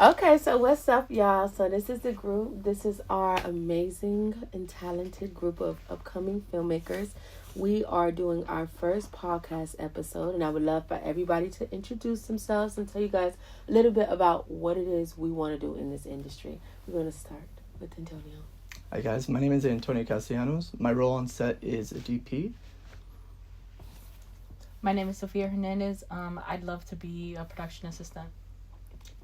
Okay, so what's up, y'all? So this is the group. This is our amazing and talented group of upcoming filmmakers. We are doing our first podcast episode, and I would love for everybody to introduce themselves and tell you guys a little bit about what it is we want to do in this industry. We're going to start with Antonio. Hi guys, my name is Antonio Castellanos. My role on set is a DP. My name is Sofia Hernandez. I'd love to be a production assistant.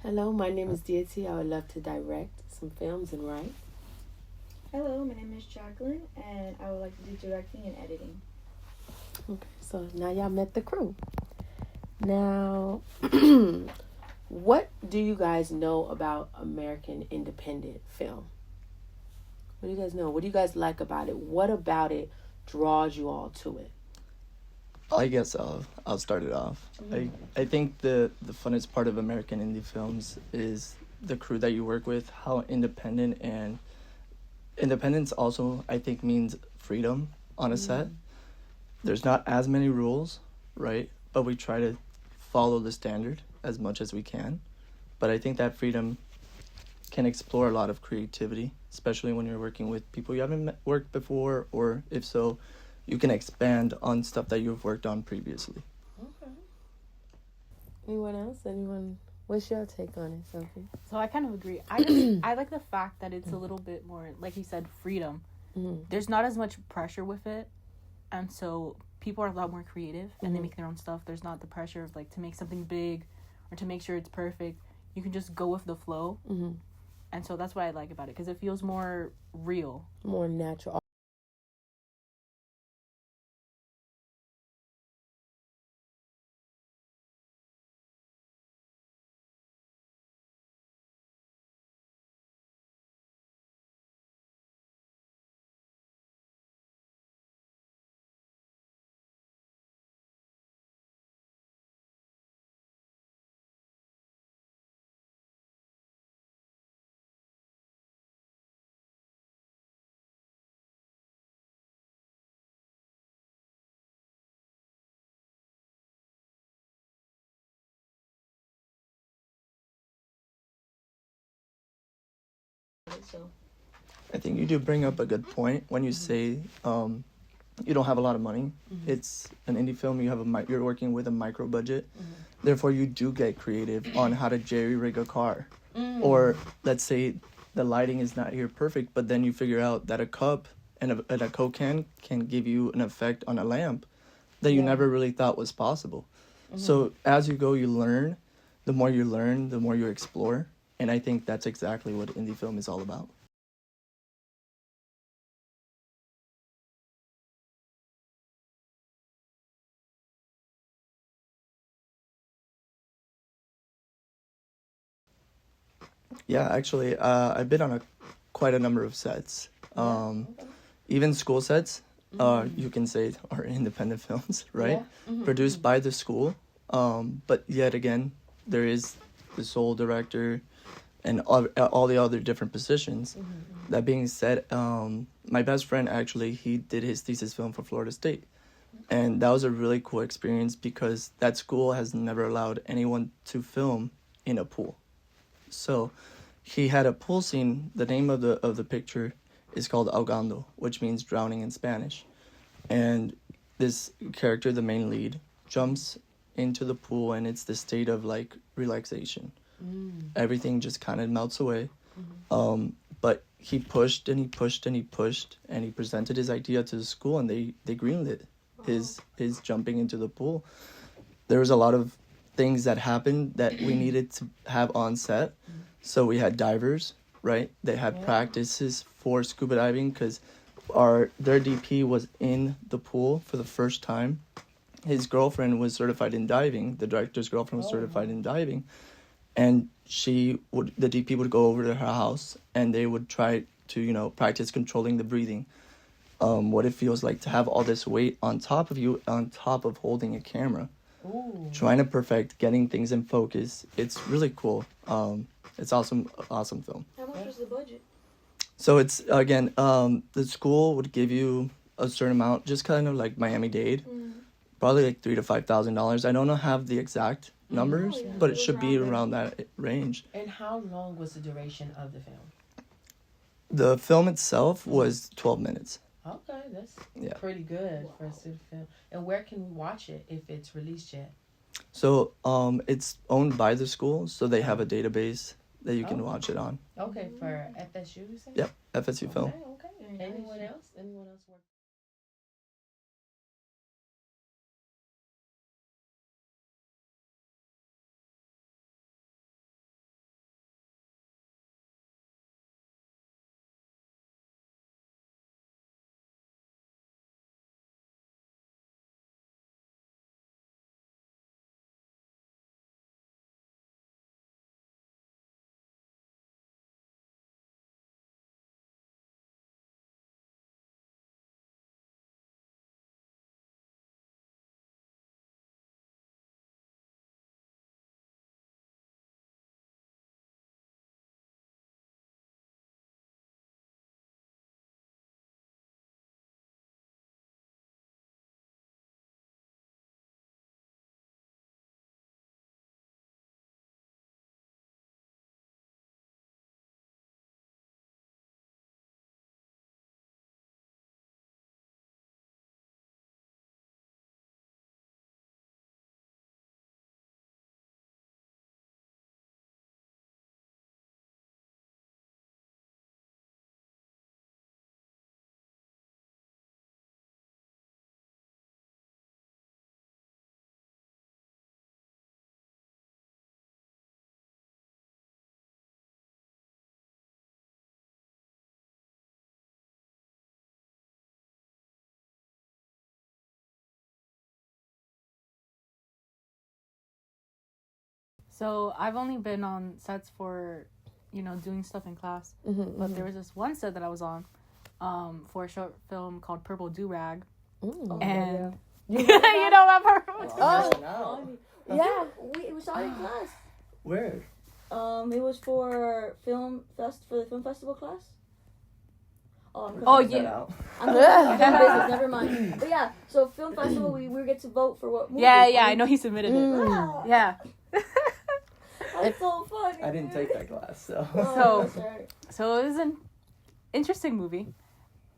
Hello, my name is Deity. I would love to direct some films and write. Hello, my name is Jacqueline, and I would like to do directing and editing. Okay, so now y'all met the crew. Now, what do you guys know about American independent film? What do you guys know? What do you guys like about it? What about it draws you all to it? I guess I'll start it off. I think the funnest part of American indie films is the crew that you work with, how independent, and independence also I think means freedom on a set. There's not as many rules, right? But we try to follow the standard as much as we can. But I think that freedom can explore a lot of creativity, especially when you're working with people you haven't worked before, or if so, you can expand on stuff that you've worked on previously. Okay. Anyone else? Anyone? What's your take on it, Sophie? So I kind of agree. I like the fact that it's a little bit more, like you said, freedom. Mm-hmm. There's not as much pressure with it, and so people are a lot more creative and they make their own stuff. There's not the pressure of like to make something big or to make sure it's perfect. You can just go with the flow, and so that's what I like about it because it feels more real, more natural. So, I think you do bring up a good point when you say you don't have a lot of money. It's an indie film. You have you're working with a micro budget. Therefore, you do get creative on how to jerry rig a car, or let's say the lighting is not here perfect, but then you figure out that a cup and a Coke can give you an effect on a lamp that you never really thought was possible. So as you go, you learn. The more you learn, the more you explore. And I think that's exactly what indie film is all about. Yeah, actually, I've been on quite a number of sets. Even school sets, you can say are independent films, right? Produced by the school. But yet again, there is the sole director and all the other different positions. That being said, my best friend actually, he did his thesis film for Florida State. And that was a really cool experience because that school has never allowed anyone to film in a pool. So he had a pool scene. The name of the picture is called Ahogando, which means drowning in Spanish. And this character, the main lead, jumps into the pool and it's the state of like relaxation. Everything just kind of melts away. But he pushed and he pushed and he pushed and he presented his idea to the school and they greenlit his jumping into the pool. There was a lot of things that happened that we needed to have on set. So we had divers, right? They had practices for scuba diving because their DP was in the pool for the first time. His girlfriend was certified in diving. The director's girlfriend was certified in diving. And the DP would go over to her house and they would try to, practice controlling the breathing. What it feels like to have all this weight on top of you, on top of holding a camera. Trying to perfect getting things in focus. It's really cool. It's awesome film. how much was the budget? So it's again, the school would give you a certain amount, just kind of like Miami-Dade. probably like $3,000 to $5,000. I don't have the exact numbers, Oh, yeah. but it It was should be around there. around that range. And how long was the duration of the film? The film itself was 12 minutes. Okay, that's Yeah. pretty good for a student film. And where can we watch it if it's released yet? So it's owned by the school, so they have a database that you can Oh. watch it on. Okay, for FSU, you say? Yep, FSU Film. Okay, okay. Very Anyone nice. else? Anyone else work? So I've only been on sets for, doing stuff in class. But there was this one set that I was on, for a short film called Purple Do-Rag. And you know about Purple Oh, Yeah, we saw it in class. Where? It was for the film festival class. Oh, yeah. I'm business. Never mind. But yeah, so film festival, we get to vote for what movie. Yeah, I know he submitted it. Wow. Yeah. That's so funny. I didn't take that class, so. Oh, that's right. So it was an interesting movie.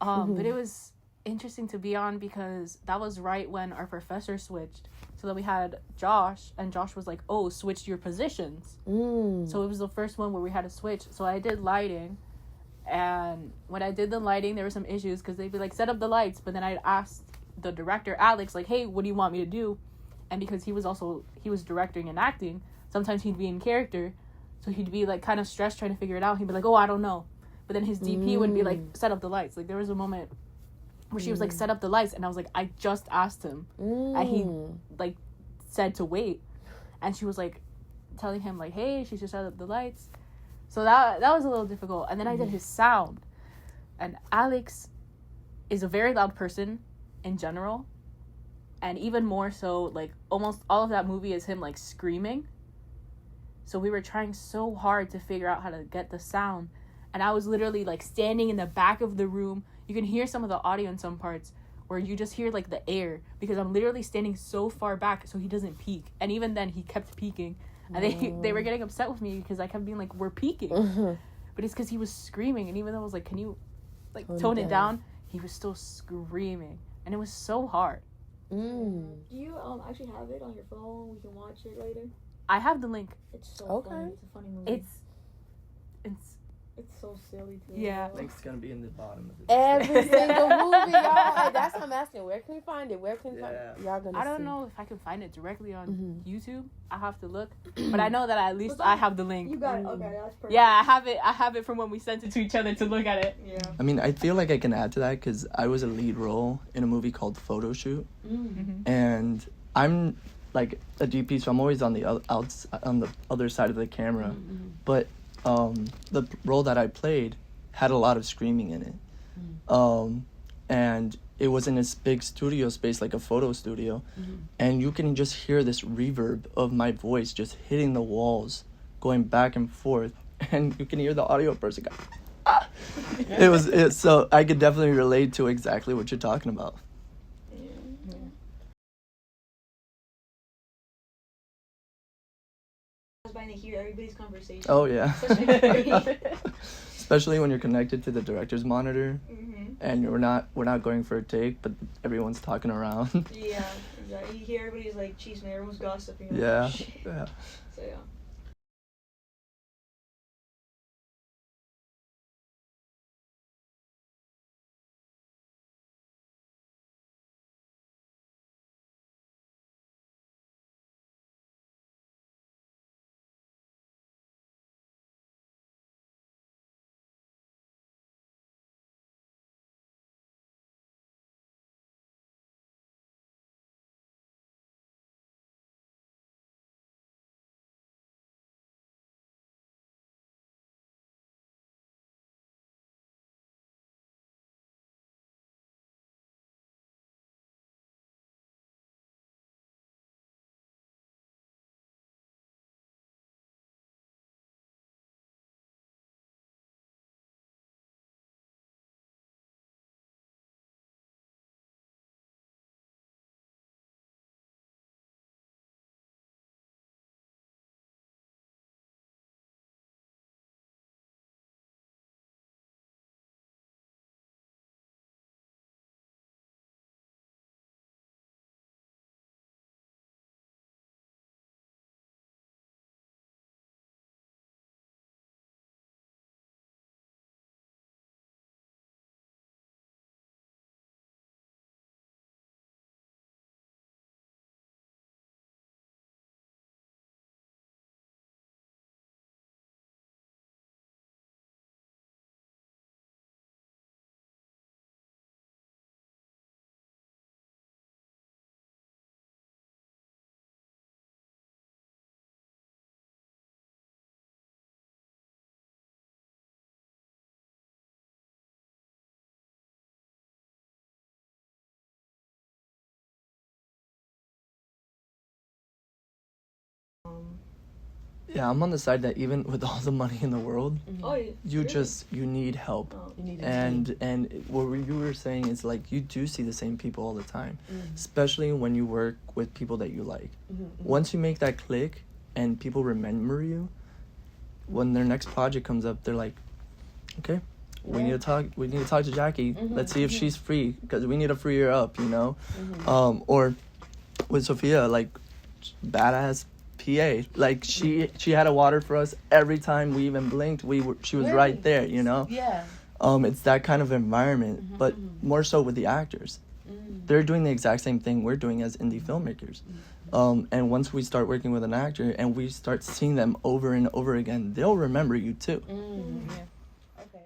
But it was interesting to be on because that was right when our professor switched. So that we had Josh, and Josh was like, oh, switch your positions. So it was the first one where we had to switch. So I did lighting. And when I did the lighting, there were some issues because they'd be like, set up the lights. But then I asked the director, Alex, like, hey, what do you want me to do? And because he was directing and acting, sometimes he'd be in character. So he'd be like kind of stressed trying to figure it out. He'd be like, oh, I don't know. But then his DP would be like, set up the lights. Like there was a moment where she was like, set up the lights. And I was like, I just asked him. And he like said to wait. And she was like telling him like, hey, she should set up the lights. So that was a little difficult. And then I did his sound. And Alex is a very loud person in general. And even more so, like, almost all of that movie is him, like, screaming. So we were trying so hard to figure out how to get the sound. And I was literally, like, standing in the back of the room. You can hear some of the audio in some parts where you just hear, like, the air. Because I'm literally standing so far back so he doesn't peek. And even then, he kept peeking. And they were getting upset with me because I kept being like, we're peeking. But it's because he was screaming. And even though I was like, can you, like, tone it down? He was still screaming. And it was so hard. Do you actually have it on your phone? We can watch it later. I have the link. It's so funny. It's a funny movie. It's so silly too. Yeah. Link's gonna be in the bottom of the every single movie, y'all. That's what I'm asking. Where can we find it? Where can we find it? Y'all gonna I don't see. know if I can find it directly on YouTube. I have to look. But I know that at least I have the link. You got it. Okay, that's perfect. Yeah, I have it from when we sent it to each other to look at it. Yeah. I mean, I feel like I can add to that because I was a lead role in a movie called Photo Shoot. And I'm like a DP, so I'm always on the on the other side of the camera. But the role that I played had a lot of screaming in it. And it was in this big studio space, like a photo studio. And you can just hear this reverb of my voice just hitting the walls, going back and forth. And you can hear the audio person go, ah! So I could definitely relate to exactly what you're talking about. hear everybody's conversation. Oh yeah. Especially Especially when you're connected to the director's monitor mm-hmm. and we're not going for a take, but everyone's talking around. Yeah, exactly. You hear everybody's like cheesing, everyone's gossiping. Yeah. Like, shit. Yeah. So yeah. Yeah, I'm on the side that even with all the money in the world, Oh, yeah. you Really? you need help. Oh. You need a And what you were saying is like you do see the same people all the time, especially when you work with people that you like. Once you make that click and people remember you, when their next project comes up, they're like, okay, we need to talk. We need to talk to Jackie. Let's see if she's free because we need to free her up, you know. Or with Sophia, like badass PA. Like she had a water for us every time we even blinked. She was right there, you know. Yeah. It's that kind of environment, but more so with the actors. They're doing the exact same thing we're doing as indie filmmakers. And once we start working with an actor and we start seeing them over and over again, they'll remember you too. Yeah. Okay.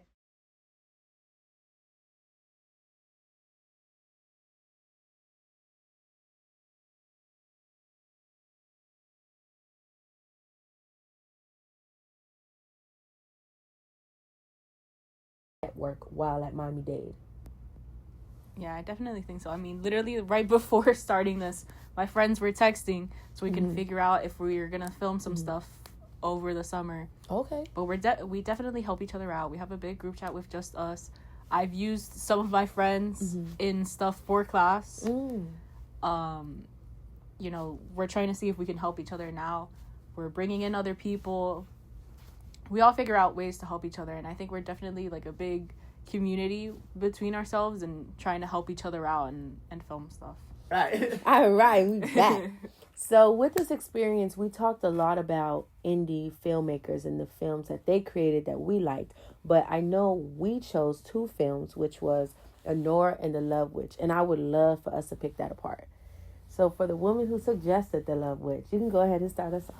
At work while at Miami-Dade. Yeah, I definitely think so. I mean, literally right before starting this, my friends were texting so we can figure out if we were gonna film some stuff over the summer. Okay. But we definitely help each other out. We have a big group chat with just us. I've used some of my friends in stuff for class. You know, we're trying to see if we can help each other now. We're bringing in other people. We all figure out ways to help each other, and I think we're definitely like a big community between ourselves and trying to help each other out and film stuff. Right. All right, we back. So with this experience, we talked a lot about indie filmmakers and the films that they created that we liked. But I know we chose 2 films, which was Anora and The Love Witch. And I would love for us to pick that apart. So for the woman who suggested The Love Witch, you can go ahead and start us off.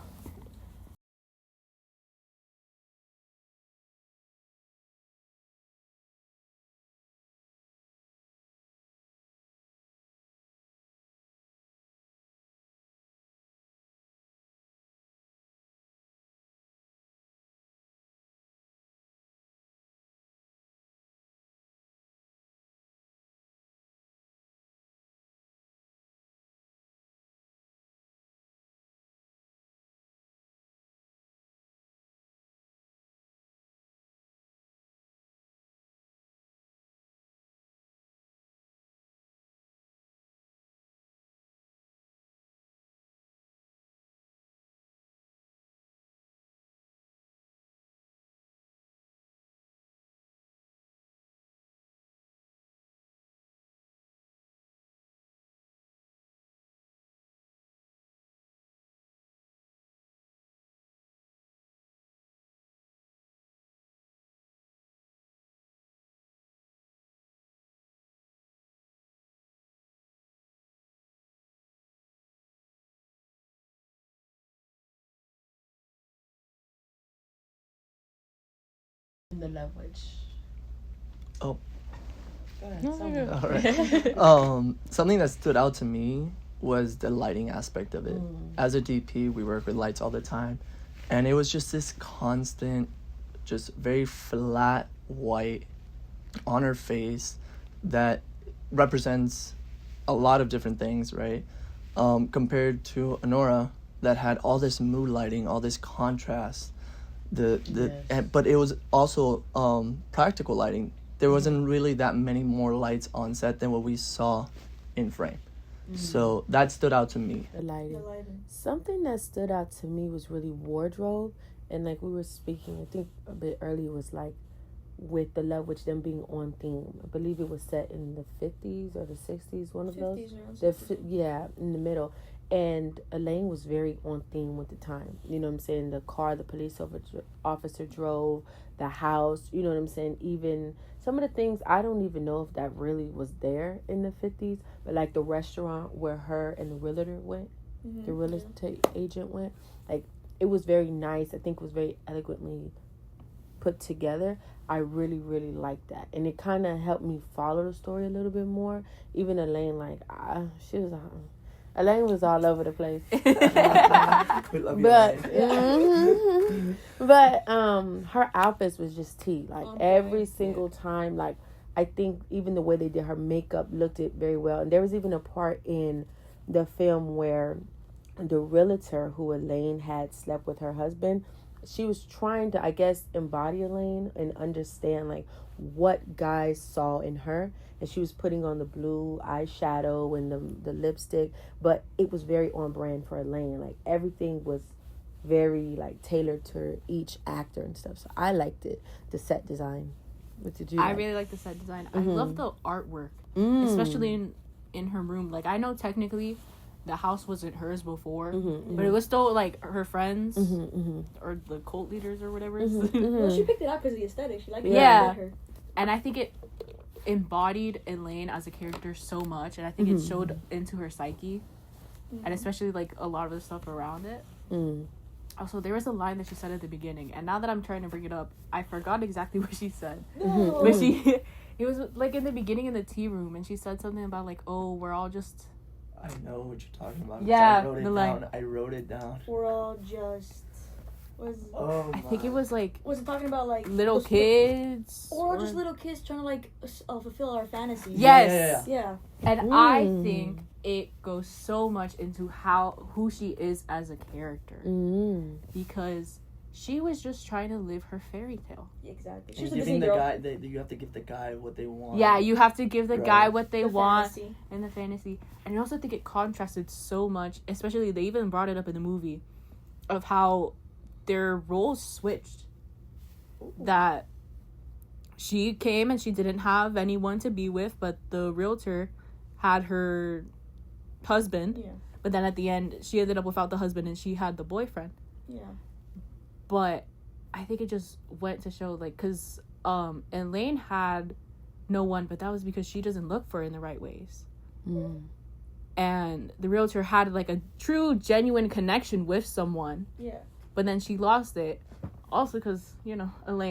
in the Love Witch? Oh. Go ahead. All right. Something that stood out to me was the lighting aspect of it. As a DP, we work with lights all the time, and it was just this constant, just very flat white on her face that represents a lot of different things, right? Compared to Honora that had all this mood lighting, all this contrast, but it was also practical lighting. There wasn't really that many more lights on set than what we saw in frame. So that stood out to me. The lighting. Something that stood out to me was really wardrobe. And like we were speaking, I think a bit earlier, was like with the Love Witch, them being on theme. I believe it was set in the 50s or the 60s, one of 50s those. Yeah, in the middle. And Elaine was very on theme with the time. You know what I'm saying? The car the police officer drove, the house, you know what I'm saying? Even some of the things, I don't even know if that really was there in the 50s, but like the restaurant where her and the realtor went, the real estate agent went, like it was very nice. I think it was very eloquently put together. I really, really liked that. And it kind of helped me follow the story a little bit more. Even Elaine, like, Elaine was all over the place. We love you, but her outfits was just tea. Like every single time, like I think even the way they did her makeup looked it very well. And there was even a part in the film where the realtor who Elaine had slept with her husband, she was trying to, I guess, embody Elaine and understand like what guys saw in her. And she was putting on the blue eyeshadow and the lipstick, but it was very on brand for Elaine. Like everything was very like tailored to each actor and stuff. So I liked it. The set design. What did you like? I really like the set design. I love the artwork, especially in her room. Like I know technically the house wasn't hers before, but it was still like her friends or the cult leaders or whatever. Well, she picked it up because of the aesthetic. She liked it. Yeah, and I think it embodied Elaine as a character so much, and I think it showed into her psyche, and especially like a lot of the stuff around it. Also, there was a line that she said at the beginning, and now that I'm trying to bring it up, I forgot exactly what she said. But it was like in the beginning in the tea room, and she said something about like, "Oh, we're all just." I know what you're talking about. Yeah, I wrote it down. We're all just. I think it was like. Was it talking about like little kids? Or just little kids trying to like fulfill our fantasies? Yes. Yeah. And I think it goes so much into who she is as a character, because she was just trying to live her fairy tale. Exactly. She's giving the guy. You have to give the guy what they want. Yeah, you have to give the guy what they want fantasy. in the fantasy. And I also think it contrasted so much, especially they even brought it up in the movie, of how their roles switched. That she came and she didn't have anyone to be with, but the realtor had her husband. Yeah. But then at the end, she ended up without the husband and she had the boyfriend. Yeah. But I think it just went to show, like, because Elaine had no one, but that was because she doesn't look for it in the right ways. And the realtor had, like, a true, genuine connection with someone. Yeah. But then she lost it. Also because, you know, Elaine.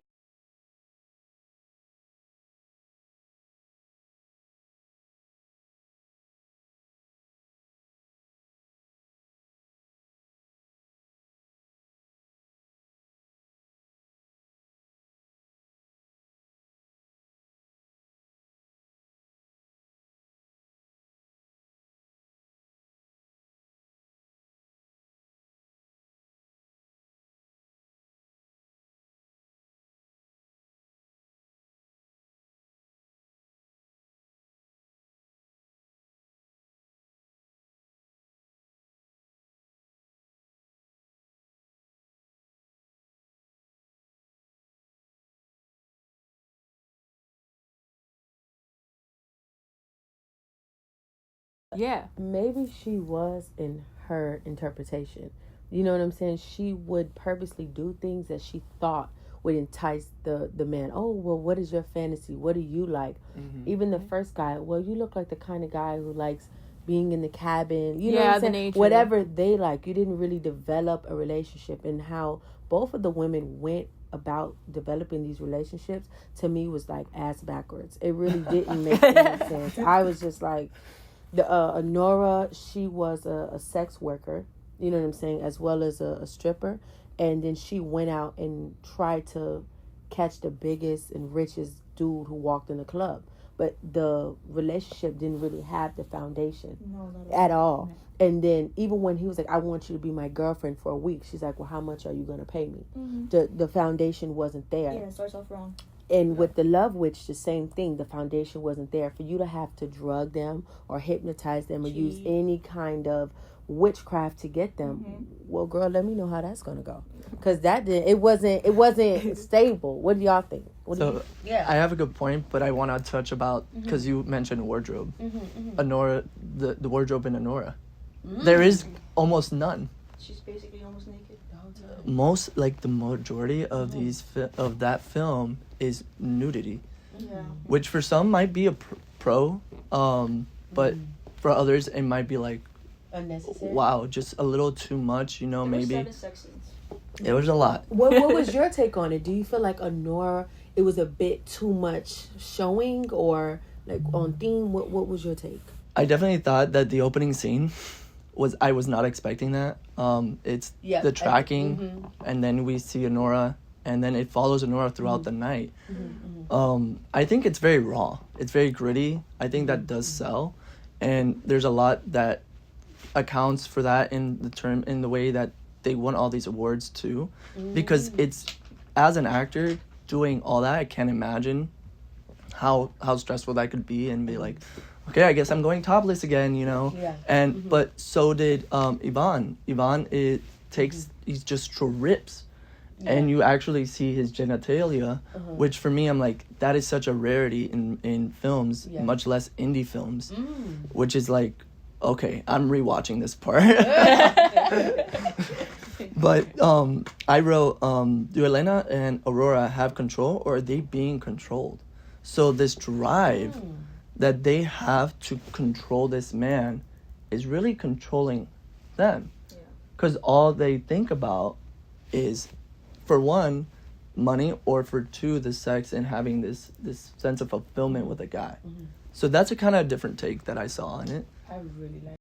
Yeah. Maybe she was in her interpretation. You know what I'm saying? She would purposely do things that she thought would entice the man. Oh, well, what is your fantasy? What do you like? Even the first guy, well, you look like the kind of guy who likes being in the cabin. You know what I'm saying? Nature. Whatever they like. You didn't really develop a relationship, and how both of the women went about developing these relationships, to me, was like ass backwards. It really didn't make any sense. I was just like, Nora, she was a sex worker, you know what I'm saying, as well as a stripper. And then she went out and tried to catch the biggest and richest dude who walked in the club. But the relationship didn't really have the foundation at all. And then even when he was like, I want you to be my girlfriend for a week, she's like, well, how much are you going to pay me? The foundation wasn't there. Yeah, it starts off wrong. And with the Love Witch, the same thing. The foundation wasn't there. For you to have to drug them or hypnotize them or use any kind of witchcraft to get them, well, girl, let me know how that's gonna go, because it wasn't stable. What do y'all think? I have a good point, but I want to touch about, because you mentioned wardrobe. Anora, the wardrobe in Anora, there is almost none. She's basically almost naked the whole time. Most, like the majority of of that film is nudity, which for some might be a pro, but for others it might be like unnecessary. Wow, just a little too much, you know, maybe. 7 sex scenes. It was a lot. What was your take on it? Do you feel like Anora, it was a bit too much showing, or like on theme? What was your take? I definitely thought that the opening scene I was not expecting that. It's the tracking, and then we see Anora, and then it follows Anora throughout the night. I think it's very raw. It's very gritty. I think that does sell, and there's a lot that accounts for that in the way that they won all these awards too, because it's, as an actor doing all that, I can't imagine how stressful that could be, and be like, okay, I guess I'm going topless again, you know. And but so did Ivan. He just strips, and you actually see his genitalia, which for me, I'm like, that is such a rarity in films, much less indie films, which is like, okay, I'm rewatching this part. But I wrote, do Elena and Aurora have control, or are they being controlled? So this drive that they have to control this man is really controlling them. Because all they think about is, for one, money, or for two, the sex and having this sense of fulfillment with a guy. So that's a kind of different take that I saw on it. I really like.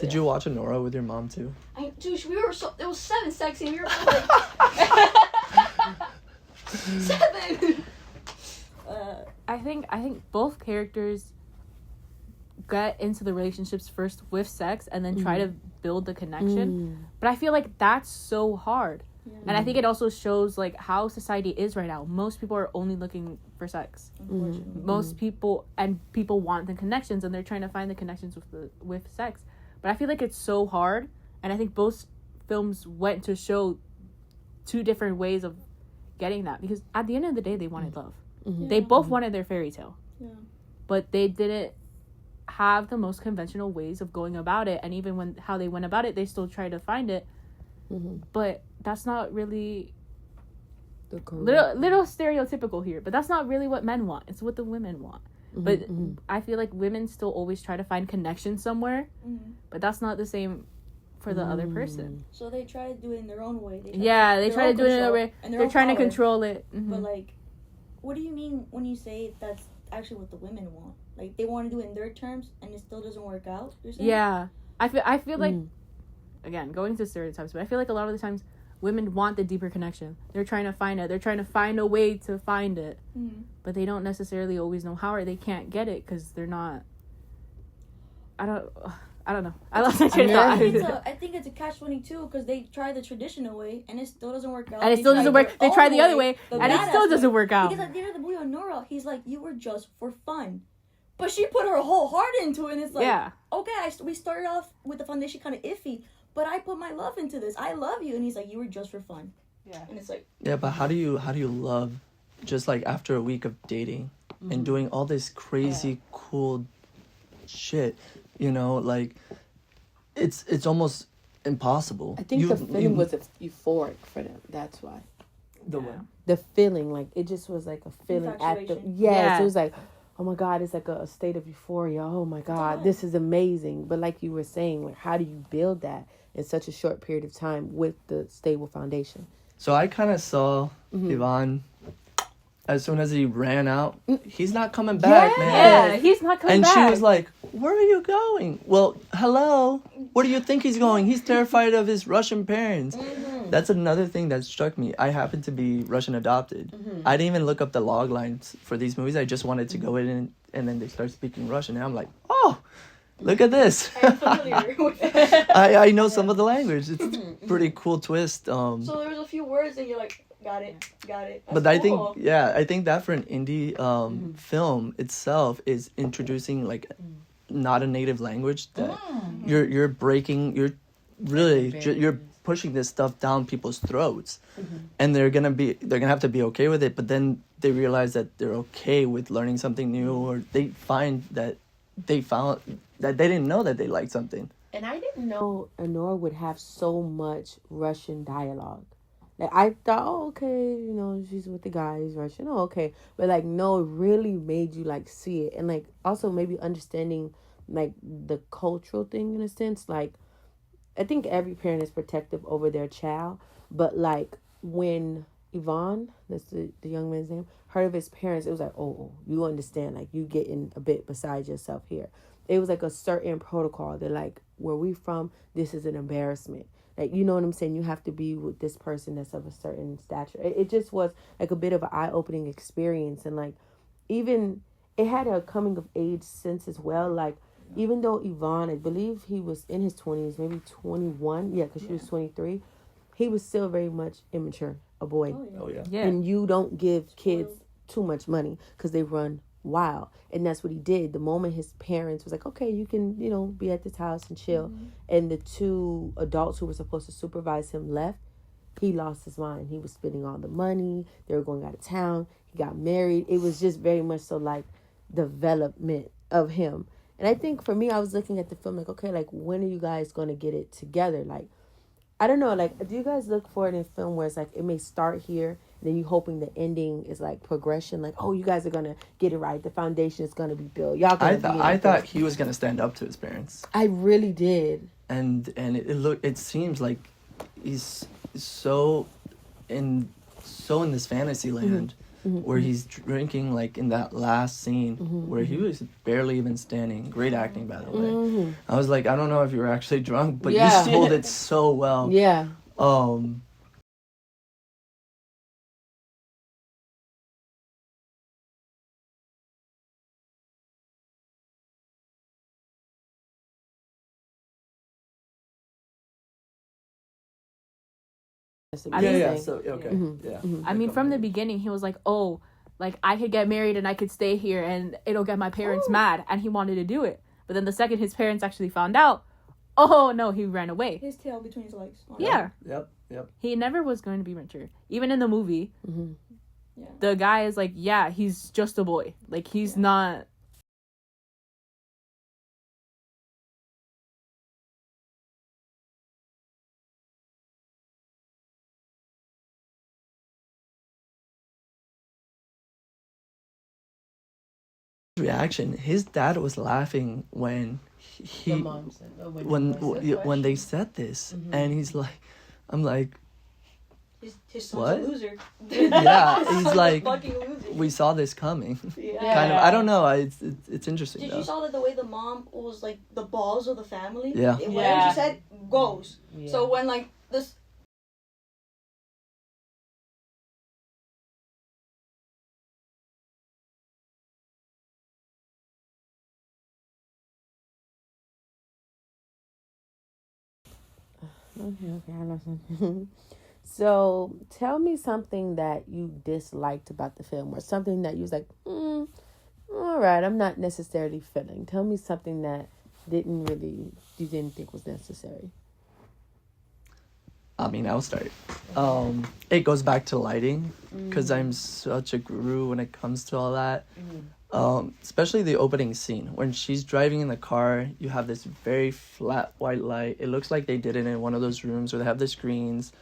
Did you watch Anora with your mom too? Dude, there was 7 sex scenes. We were like 7. I think both characters get into the relationships first with sex and then try to build the connection. But I feel like that's so hard. And I think it also shows like how society is right now. Most people are only looking for sex. Most people want the connections, and they're trying to find the connections with sex. But I feel like it's so hard, and I think both films went to show 2 different ways of getting that, because at the end of the day, they wanted love. They both wanted their fairy tale, but they didn't have the most conventional ways of going about it. And even how they went about it, they still tried to find it. But that's not really little stereotypical here, but that's not really what men want. It's what the women want. But I feel like women still always try to find connection somewhere, but that's not the same for the other person. So they try to do it in their own way. They try to do it in their way. They're trying to control it. But like, what do you mean when you say that's actually what the women want? Like, they want to do it in their terms, and it still doesn't work out? You're saying? Yeah, I feel like, again, going to stereotypes, but I feel like a lot of the times women want the deeper connection. They're trying to find it. They're trying to find a way to find it, but they don't necessarily always know how, or they can't get it because they're not. I don't know. I lost my train of Yeah. thought. I think it's a catch-22 because they try the traditional way and it still doesn't work out. And it still doesn't work. They try the other way, and it still doesn't work out. Because at the end of the movie on Nora, he's like, "You were just for fun," but she put her whole heart into it. And it's like, Yeah. okay, we started off with the foundation kind of iffy, but I put my love into this. I love you, and he's like, "You were just for fun." Yeah. And it's like, Yeah, but how do you love just like after a week of dating and doing all this crazy cool shit, you know, like it's almost impossible. I think the feeling was euphoric for them. That's why. the what? The feeling, like, it just was like a feeling at the... Infatuation. Yes, Yeah. it was like, oh my God, it's like a state of euphoria. Oh my God, this is amazing. But like you were saying, like, how do you build that in such a short period of time with the stable foundation? So I kind of saw Ivan as soon as he ran out. He's not coming back, man. Yeah, he's not coming And back. she was like, "Where are you going?" Well, hello. Where do you think he's going? He's terrified of his Russian parents. That's another thing that struck me. I happen to be Russian adopted. I didn't even look up the log lines for these movies. I just wanted to go in and then they start speaking Russian. And I'm like, oh, look at this. I'm familiar with I know some of the language. It's a pretty cool twist. So there was a few words and you're like, got it. That's But I cool. think that for an indie film itself is introducing like not a native language that you're breaking, you're really you're pushing this stuff down people's throats, and they're gonna have to be okay with it. But then they realize that they're okay with learning something new, or they found that they didn't know that they liked something. And I didn't know Anora would have so much Russian dialogue. Like, I thought, oh, okay, you know, she's with the guy, he's Russian, oh, okay. But, like, no, it really made you, like, see it. And, like, also maybe understanding, like, the cultural thing in a sense. Like, I think every parent is protective over their child. But, like, when Ivan, that's the young man's name, heard of his parents, it was like, oh, you understand. Like, you getting a bit beside yourself here. It was, like, a certain protocol. They're like, where we from, this is an embarrassment. Like, you know what I'm saying? You have to be with this person that's of a certain stature. It just was like a bit of an eye-opening experience. And like, even it had a coming of age sense as well. Like, even though Yvonne, I believe he was in his 20s, maybe 21. Yeah, because she was 23. He was still very much immature, a boy. Oh yeah. Yeah. And you don't give kids too much money because they run wild. And that's what he did. The moment his parents was like, okay, you can, you know, be at this house and chill. And the two adults who were supposed to supervise him left, he lost his mind. He was spending all the money. They were going out of town. He got married. It was just very much so like development of him. And I think for me, I was looking at the film like, okay, like, when are you guys going to get it together? Like, I don't know, like, do you guys look for it in film where it's like, it may start here, and then you hoping the ending is like progression, like, oh, you guys are going to get it right. The foundation is going to be built. Y'all going to I thought he was gonna stand up to his parents, I really did. and it seems like he's so in this fantasy land where he's drinking, like in that last scene where he was barely even standing. Great acting, by the way. I was like, I don't know if you were actually drunk, but Yeah. you sold it so well. Yeah. That's I Yeah, mean, yeah. So okay, yeah. I mean, from the beginning, he was like, oh, like, I could get married and I could stay here and it'll get my parents mad. And he wanted to do it. But then the second his parents actually found out, oh, no, he ran away. His tail between his legs. Yeah. Yep. He never was going to be richer. Even in the movie, Yeah. the guy is like, yeah, he's just a boy. Like, he's not... Reaction. His dad was laughing when he The mom said, oh, when they said this, and he's like, I'm like, His son's What? a loser. yeah. He's like, Fucking loser. we saw this coming. Yeah. Kind of. I don't know. It's interesting. Did though. you saw that the way the mom was like the balls of the family? Yeah. Whatever Yeah. she said goes. Yeah. So when like this Okay, I know something. So, tell me something that you disliked about the film, or something that you was like, all right, I'm not necessarily feeling. Tell me something that you didn't think was necessary. I mean, I'll start. It goes back to lighting, because I'm such a guru when it comes to all that. Especially the opening scene when she's driving in the car. You have this very flat white light. It looks like they did it in one of those rooms where they have the screens,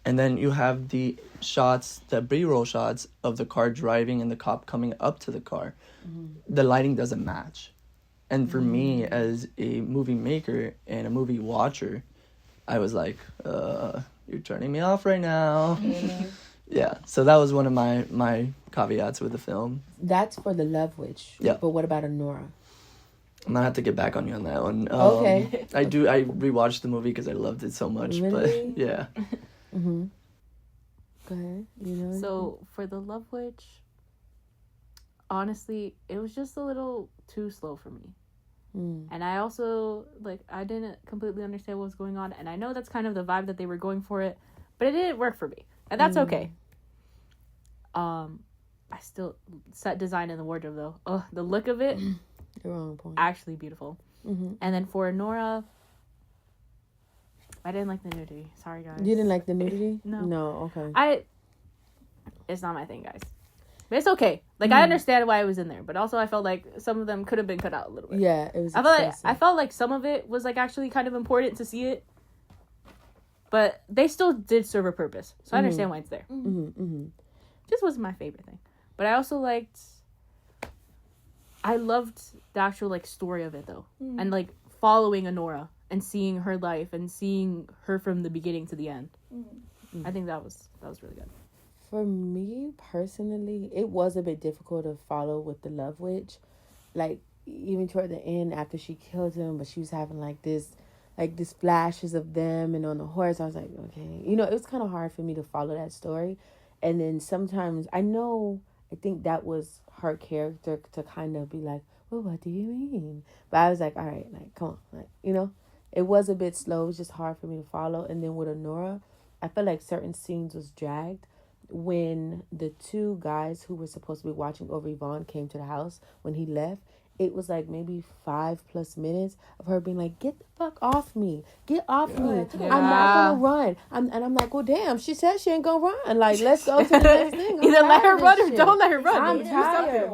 and then you have the shots, the B-roll shots of the car driving and the cop coming up to the car. The lighting doesn't match, and for me as a movie maker and a movie watcher, I was like, you're turning me off right now. Yeah, so that was one of my caveats with the film. That's for the Love Witch. Yeah. But what about Anora? I'm gonna have to get back on you on that one. Okay. I rewatched the movie because I loved it so much. Really? But yeah. Mm-hmm. Go ahead. You know. So for the Love Witch, honestly, it was just a little too slow for me. And I also, I didn't completely understand what was going on. And I know that's kind of the vibe that they were going for it, but it didn't work for me. And that's okay. I still, set design in the wardrobe, though. Oh, the look of it. You're on point. Actually beautiful. And then for Nora, I didn't like the nudity. Sorry, guys. You didn't like the nudity? No. No, okay. It's not my thing, guys. But it's okay. I understand why it was in there, but also I felt like some of them could have been cut out a little bit. Yeah, it was I felt like some of it was actually kind of important to see it, but they still did serve a purpose. So I understand why it's there. Just wasn't my favorite thing. But I also I loved the actual story of it though. And following Anora and seeing her life and seeing her from the beginning to the end. I think that was really good. For me personally, it was a bit difficult to follow with the Love Witch. Even toward the end after she killed him, but she was having this flashes of them and on the horse. I was like, okay. It was kind of hard for me to follow that story. And then sometimes I think that was her character to kind of be like, well, what do you mean? But I was like, all right, come on. It was a bit slow. It was just hard for me to follow. And then with Anora, I felt like certain scenes was dragged. When the two guys who were supposed to be watching over Yvonne came to the house, when he left, it was maybe 5+ minutes of her being like, get the fuck off me. Get off me. Yeah. I'm not going to run. I'm like, well, damn, she said she ain't going to run. Let's go to the next thing. Either let her run or don't let her run. I'm tired.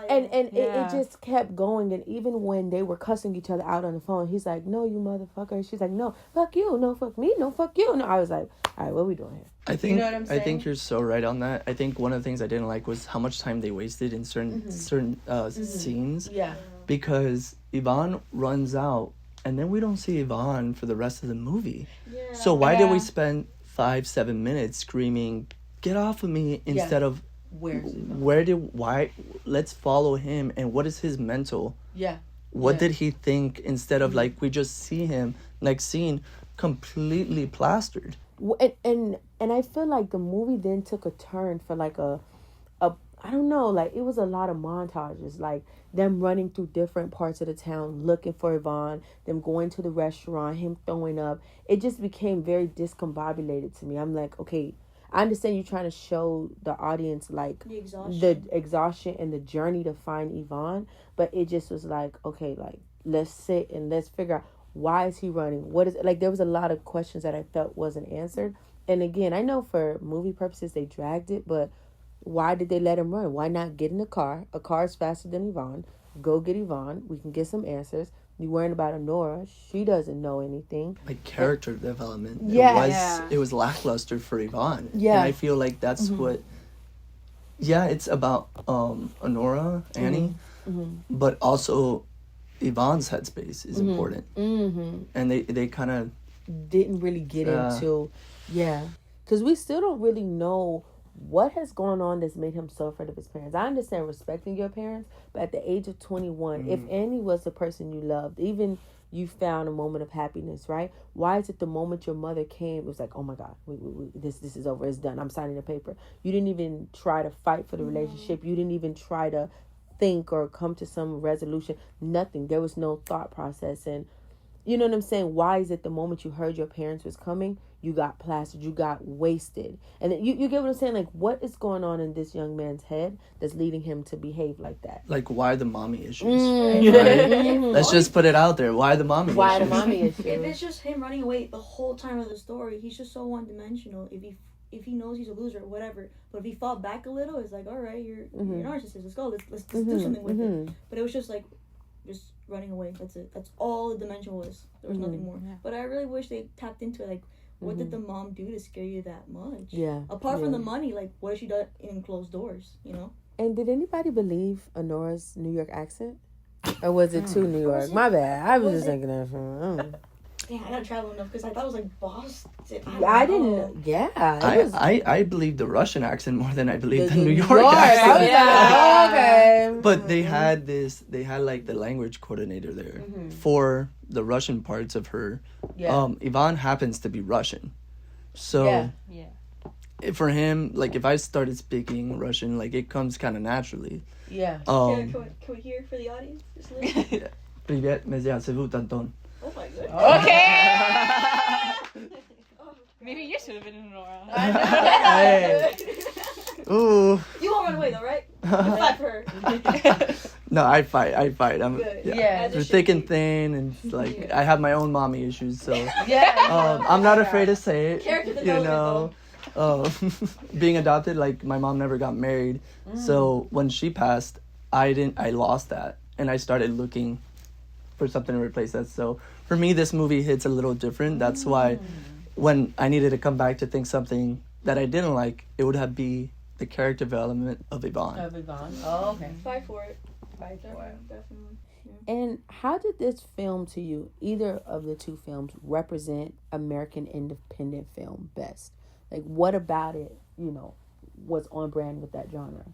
And Yeah. it just kept going. And even when they were cussing each other out on the phone, he's like, no, you motherfucker. She's like, no, fuck you. No, fuck me. No, fuck you. No, I was like, all right, what are we doing here? I think You know what I'm saying? I think you're so right on that. I think one of the things I didn't like was how much time they wasted in certain scenes. Yeah. Because Yvonne runs out, and then we don't see Yvonne for the rest of the movie. Yeah. So why did we spend 5-7 minutes screaming, "Get off of me!" instead of why? Let's follow him, and what is his mental? Yeah. What did he think? Instead of we just see him next scene completely plastered. And I feel like the movie then took a turn for a I don't know, it was a lot of montages, them running through different parts of the town looking for Yvonne, them going to the restaurant, him throwing up. It just became very discombobulated to me. I'm like, okay, I understand you're trying to show the audience the exhaustion and the journey to find Yvonne, but it just was okay, let's sit and let's figure out, why is he running? What is it? There was a lot of questions that I felt wasn't answered. And again, I know for movie purposes they dragged it, but why did they let him run? Why not get in a car? A car is faster than Yvonne. Go get Yvonne. We can get some answers. You worrying about Anora. She doesn't know anything. Character development. Yeah. It was lackluster for Yvonne. Yeah. And I feel like that's what... Yeah, it's about Anora, Annie, but also Yvonne's headspace is important. And they kind of... Didn't really get into... Yeah. Because we still don't really know what has gone on that's made him so afraid of his parents. I understand respecting your parents, but at the age of 21, if Annie was the person you loved, even you found a moment of happiness, right? Why is it the moment your mother came, it was like, oh my God, this is over, it's done, I'm signing the paper. You didn't even try to fight for the relationship. You didn't even try to think or come to some resolution. Nothing. There was no thought process. And you know what I'm saying? Why is it the moment you heard your parents was coming, you got plastered, you got wasted? And then you get what I'm saying? Like, what is going on in this young man's head that's leading him to behave like that? Like, why the mommy issues? Mm-hmm. Right? Let's just put it out there. Why the mommy Why issues? the mommy issues? If it's just him running away the whole time of the story, he's just so one-dimensional. If he knows he's a loser, whatever. But if he fought back a little, it's like, all right, you're a narcissist. Let's go. Let's do something with it. But it was just like, just running away. That's it. That's all the dimension was. There was nothing more. Yeah. But I really wish they tapped into it. Like, what did the mom do to scare you that much? Yeah. Apart from the money, like, what has she done in closed doors? You know. And did anybody believe Honora's New York accent? Or was it too New York? it? My bad. I was Was just it? thinking that. Yeah, I gotta travel enough because I thought it was like Boston. I didn't. Yeah. It was, I believe the Russian accent more than I believe the New York I was accent. like, oh, okay. But they had like the language coordinator there for the Russian parts of her. Yeah. Ivan happens to be Russian. So Yeah. for him, like if I started speaking Russian, like it comes kind of naturally. Yeah. Can we hear for the audience? Just a little? Привет, меня зовут Антон. Oh my god. Okay. Maybe you should have been in Nora. Hey. Ooh. You won't run away though, right? Fight for her. No, I fight. I'm Good. Yeah. through thick and thin, and like I have my own mommy issues, so Yeah. I'm not afraid to say it. Character You development, know, being adopted, like my mom never got married, so when she passed, I lost that, and I started looking for something to replace that. So for me, this movie hits a little different. That's why when I needed to come back to think something that I didn't like, it would have be the character development of Yvonne. Oh, okay. Fight for it. Definitely. And how did this film to you, either of the two films, represent American independent film best? Like, what about it, was on brand with that genre?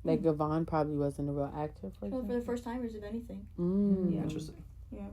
Like, Yvonne probably wasn't a real actor, for Well, example. for the first timers, if anything. Mm. Yeah. Interesting. Yeah.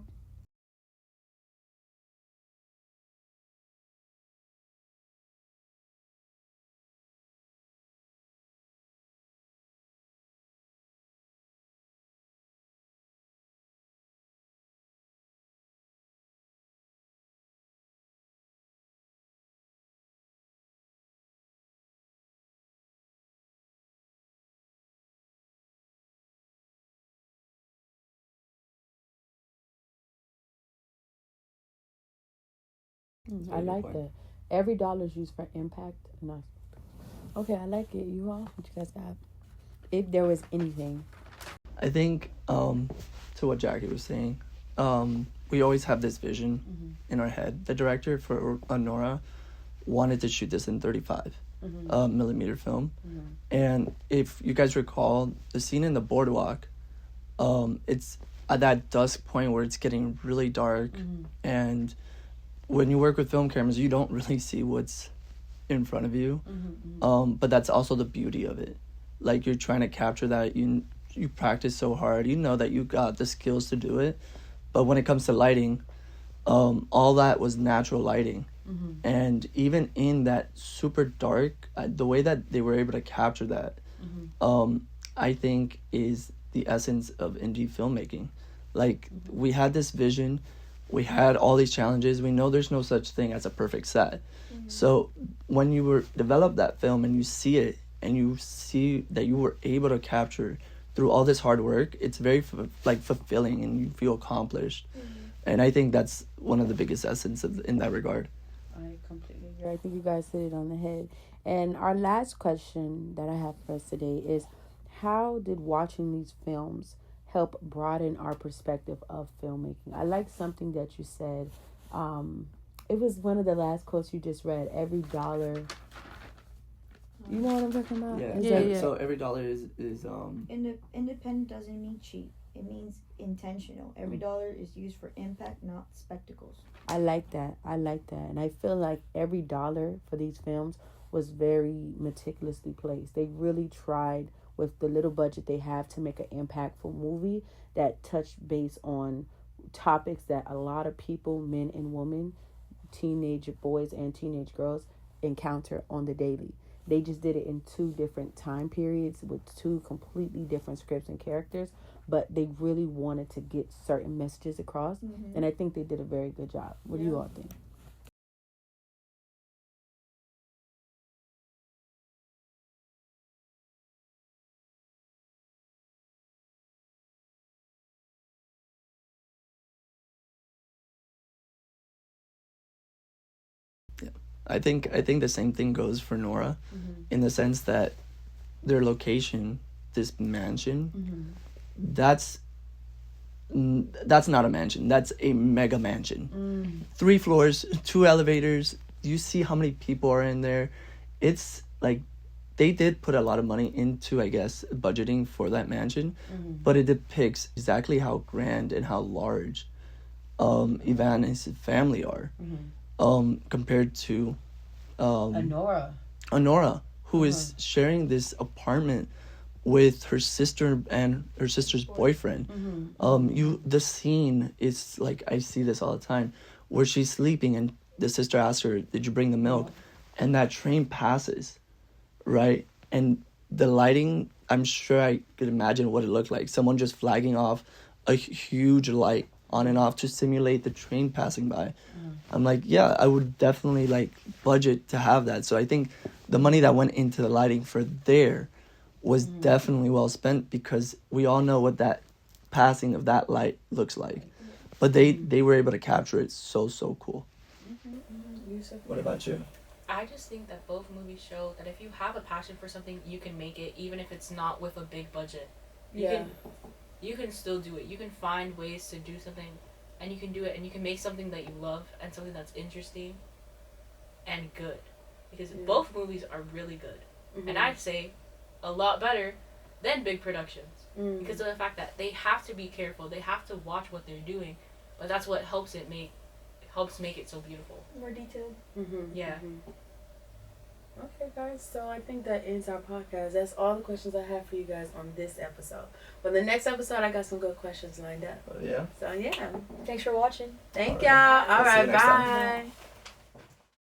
I like that. Every dollar is used for impact. Nice. Okay, I like it. You all, what you guys got? If there was anything. I think to what Jackie was saying, we always have this vision in our head. The director for Honora wanted to shoot this in 35 millimeter film, and if you guys recall the scene in the boardwalk, it's at that dusk point where it's getting really dark, and when you work with film cameras, you don't really see what's in front of you, but that's also the beauty of it. Like, you're trying to capture that. You practice so hard, you know that you got the skills to do it, but when it comes to lighting, all that was natural lighting, And even in that super dark, the way that they were able to capture that, I think is the essence of indie filmmaking. Like, we had this vision, we had all these challenges. We know there's no such thing as a perfect set. So when you were develop that film and you see it and you see that you were able to capture through all this hard work, it's very fulfilling and you feel accomplished. And I think that's one of the biggest essence in that regard. I completely agree. I think you guys hit it on the head. And our last question that I have for us today is, how did watching these films help broaden our perspective of filmmaking? I like something that you said. It was one of the last quotes you just read. Every dollar. You know what I'm talking about? Yeah. So every dollar is Independent doesn't mean cheap. It means intentional. Every dollar is used for impact, not spectacles. I like that. And I feel like every dollar for these films was very meticulously placed. They really tried with the little budget they have to make an impactful movie that touched base on topics that a lot of people, men and women, teenage boys and teenage girls, encounter on the daily. They just did it in 2 different time periods with 2 completely different scripts and characters, but they really wanted to get certain messages across, and I think they did a very good job. What do you all think? I think the same thing goes for Nora, in the sense that their location, this mansion, that's not a mansion. That's a mega mansion. 3 floors, 2 elevators. You see how many people are in there. It's like they did put a lot of money into, I guess, budgeting for that mansion, but it depicts exactly how grand and how large Ivan and his family are. Compared to Honora, who is sharing this apartment with her sister and her sister's boyfriend. The scene is like, I see this all the time, where she's sleeping and the sister asks her, "Did you bring the milk?" And that train passes, right? And the lighting, I'm sure I could imagine what it looked like. Someone just flagging off a huge light on and off to simulate the train passing by. I'm like, yeah, I would definitely budget to have that. So I think the money that went into the lighting for there was definitely well spent, because we all know what that passing of that light looks like. But they were able to capture it so cool. What about you? I just think that both movies show that if you have a passion for something, you can make it, even if it's not with a big budget. You can still do it. You can find ways to do something, and you can do it, and you can make something that you love and something that's interesting and good. Because both movies are really good. And I'd say a lot better than big productions. Because of the fact that they have to be careful. They have to watch what they're doing. But that's what helps make it so beautiful. More detailed. Yeah. Okay, guys, so I think that ends our podcast. That's all the questions I have for you guys on this episode. But the next episode, I got some good questions lined up. Yeah. So, yeah. Thanks for watching. Thank y'all. All right, bye.